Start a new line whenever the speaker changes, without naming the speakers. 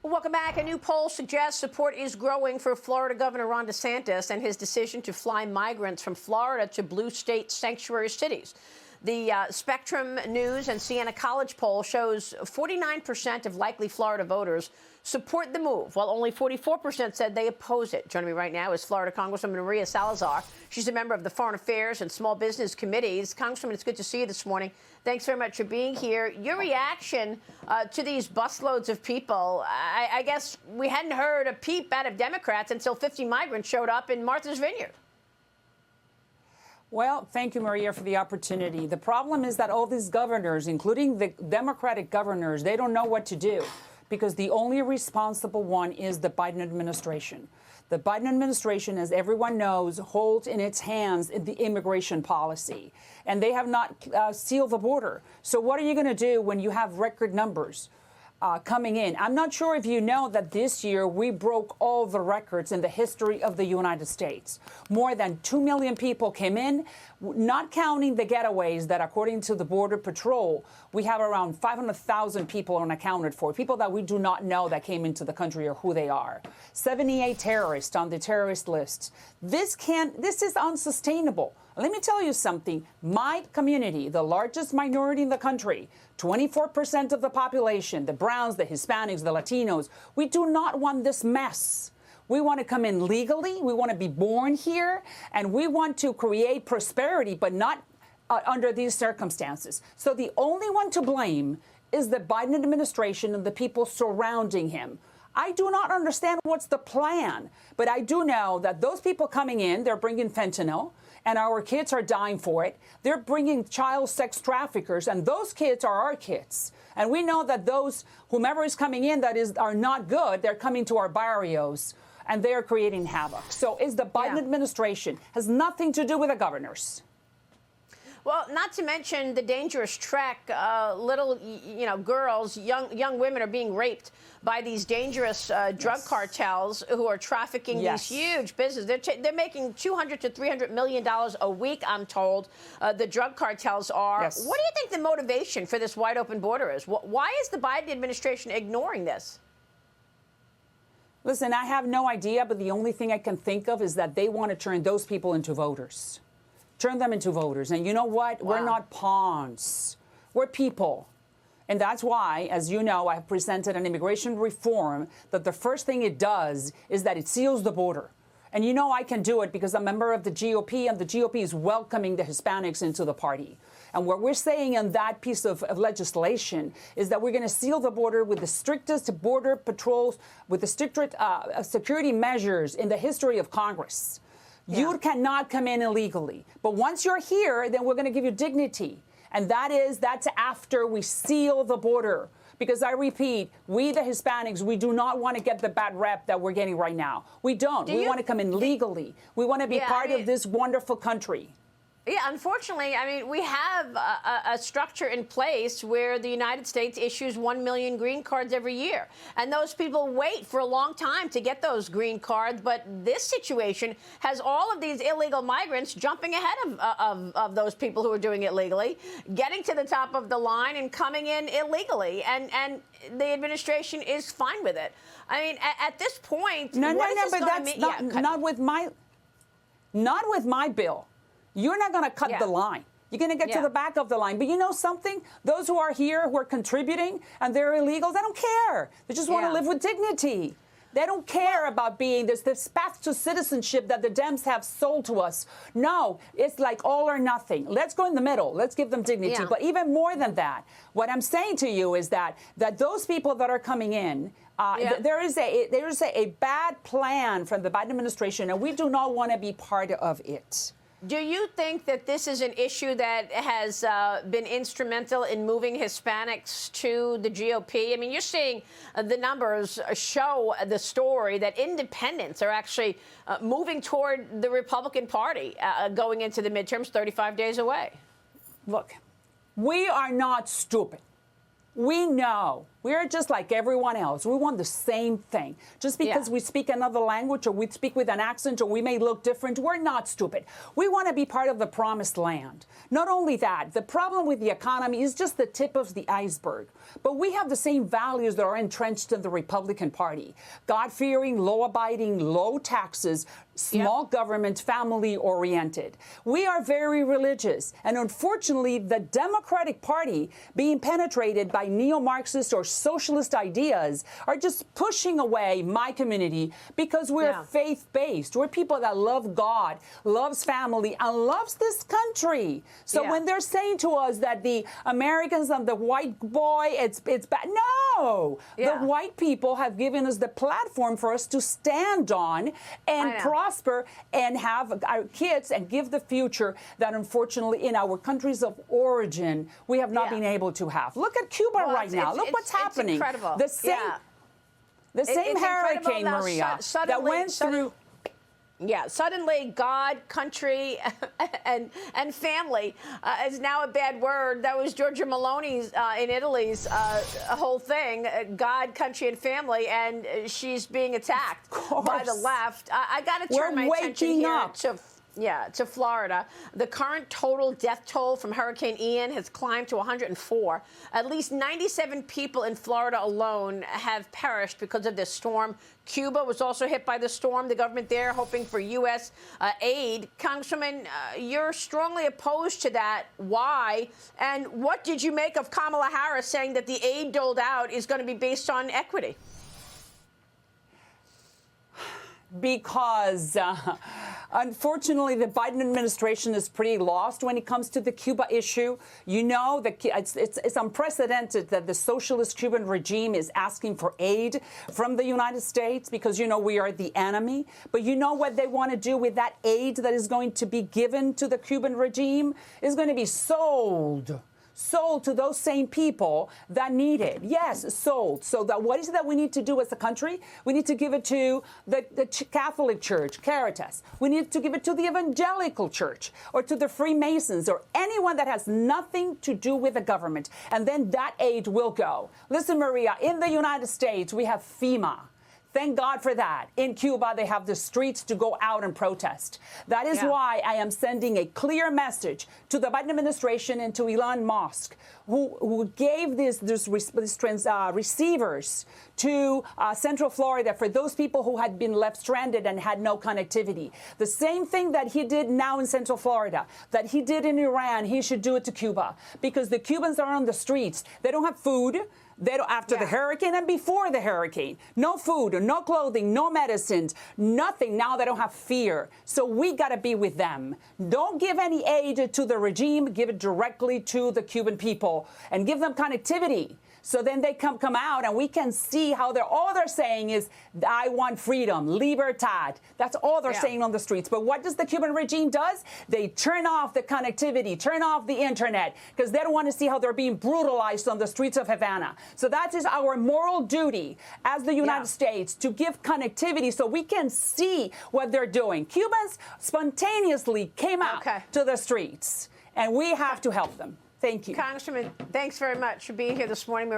Welcome back. A new poll suggests support is growing for Florida Governor Ron DeSantis and his decision to fly migrants from Florida to blue state sanctuary cities. The Spectrum News and Siena College poll shows 49% of likely Florida voters support the move, while only 44% said they oppose it. Joining me right now is Florida Congresswoman Maria Salazar. She's a member of the Foreign Affairs and Small Business Committees. Congresswoman, it's good to see you this morning. Thanks very much for being here. Your reaction to these busloads of people, I guess we hadn't heard a peep out of Democrats until 50 migrants showed up in Martha's Vineyard.
Well, thank you, Maria, for the opportunity. The problem is that all these governors, including the Democratic governors, they don't know what to do because the only responsible one is the Biden administration. The Biden administration, as everyone knows, holds in its hands the immigration policy, and they have not sealed the border. So what are you going to do when you have record numbers coming in? I'm not sure if you know that this year we broke all the records in the history of the United States. More than 2 million people came in, not counting the getaways that, according to the Border Patrol, we have around 500,000 people unaccounted for, people that we do not know that came into the country or who they are. 78 terrorists on the terrorist list. This is unsustainable. Let me tell you something. My community, the largest minority in the country, 24% of the population, the Browns, the Hispanics, the Latinos, we do not want this mess. We want to come in legally. We want to be born here, and we want to create prosperity, but not under these circumstances. So the only one to blame is the Biden administration and the people surrounding him. I do not understand what's the plan, but I do know that those people coming in, they're bringing fentanyl, and our kids are dying for it. They're bringing child sex traffickers, and those kids are our kids. And we know that those, whomever is coming in that are not good, they're coming to our barrios, and they're creating havoc. So it's the Biden administration. Has nothing to do with the governors.
Well, not to mention the dangerous trek. Little, girls, young women are being raped by these dangerous drug cartels who are trafficking these huge businesses. They're making $200 to $300 million a week, I'm told. The drug cartels are.
Yes.
What do you think the motivation for this wide open border is? Why is the Biden administration ignoring this?
Listen, I have no idea, but the only thing I can think of is that they want to turn those people into voters. Turn them into voters. And you know what? Wow. We're not pawns. We're people. And that's why, as you know, I have presented an immigration reform that the first thing it does is that it seals the border. And you know I can do it because I'm a member of the GOP, and the GOP is welcoming the Hispanics into the party. And what we're saying in that piece of legislation is that we're going to seal the border with the strictest border patrols, with the strictest security measures in the history of Congress. You cannot come in illegally. But once you're here, then we're going to give you dignity. And that's after we seal the border. Because I repeat, we, the Hispanics, we do not want to get the bad rep that we're getting right now. We don't. We want to come in legally. We want to be part of this wonderful country.
Yeah, unfortunately, I mean, we have a structure in place where the United States issues 1 million green cards every year. And those people wait for a long time to get those green cards. But this situation has all of these illegal migrants jumping ahead of those people who are doing it legally, getting to the top of the line and coming in illegally. And the administration is fine with it. I mean, at this point,
but that's not with my bill. You're not going to cut the line. You're going to get to the back of the line. But you know something? Those who are here, who are contributing, and they're illegal, they don't care. They just want to live with dignity. They don't care about being this path to citizenship that the Dems have sold to us. No, it's like all or nothing. Let's go in the middle. Let's give them dignity. Yeah. But even more than that, what I'm saying to you is that those people that are coming in, there is a bad plan from the Biden administration, and we do not want to be part of it.
Do you think that this is an issue that has been instrumental in moving Hispanics to the GOP? I mean, you're seeing the numbers show the story that independents are actually moving toward the Republican Party going into the midterms 35 days away.
Look, we are not stupid. We know We are just like everyone else. We want the same thing. Just because we speak another language or we speak with an accent or we may look different, we're not stupid. We want to be part of the promised land. Not only that, the problem with the economy is just the tip of the iceberg. But we have the same values that are entrenched in the Republican Party. God-fearing, law-abiding, low taxes, small government, family-oriented. We are very religious. And unfortunately, the Democratic Party, being penetrated by neo-Marxist or socialist ideas, are just pushing away my community because we're faith-based. We're people that love God, loves family, and loves this country. So when they're saying to us that the Americans and the white boy, it's bad. No! The white people have given us the platform for us to stand on and prosper and have our kids and give the future that unfortunately in our countries of origin we have not been able to have. Look at Cuba right now. Look what's happening.
It's incredible.
The same hurricane, Maria, that went through.
Yeah, suddenly God, country, and family is now a bad word. That was Giorgia Meloni's in Italy's whole thing, God, country, and family, and she's being attacked by the left. I got to turn my attention here to Florida. The current total death toll from Hurricane Ian has climbed to 104. At least 97 people in Florida alone have perished because of this storm. Cuba was also hit by the storm. The government there hoping for U.S. aid. Congresswoman, you're strongly opposed to that. Why? And what did you make of Kamala Harris saying that the aid doled out is going to be based on equity?
Because unfortunately, the Biden administration is pretty lost when it comes to the Cuba issue. You know, it's unprecedented that the socialist Cuban regime is asking for aid from the United States because, you know, we are the enemy. But you know what they want to do with that aid that is going to be given to the Cuban regime? Is going to be sold to those same people that need it. Yes, sold. So that what is it that we need to do as a country? We need to give it to the Catholic Church, Caritas. We need to give it to the Evangelical Church or to the Freemasons or anyone that has nothing to do with the government. And then that aid will go. Listen, Maria, in the United States, we have FEMA. Thank God for that. In Cuba, they have the streets to go out and protest. That is why I am sending a clear message to the Biden administration and to Elon Musk, who gave these receivers to Central Florida for those people who had been left stranded and had no connectivity. The same thing that he did now in Central Florida, that he did in Iran, he should do it to Cuba. Because the Cubans are on the streets. They don't have food. They don't, after the hurricane and before the hurricane. No food, no clothing, no medicines, nothing. Now they don't have fear. So we got to be with them. Don't give any aid to the regime. Give it directly to the Cuban people and give them connectivity. So then they come out and we can see how all they're saying is, I want freedom, libertad. That's all they're saying on the streets. But what does the Cuban regime does? They turn off the connectivity, turn off the internet, because they don't want to see how they're being brutalized on the streets of Havana. So that is our moral duty as the United States to give connectivity so we can see what they're doing. Cubans spontaneously came out to the streets, and we have to help them. Thank you.
Congresswoman, thanks very much for being here this morning.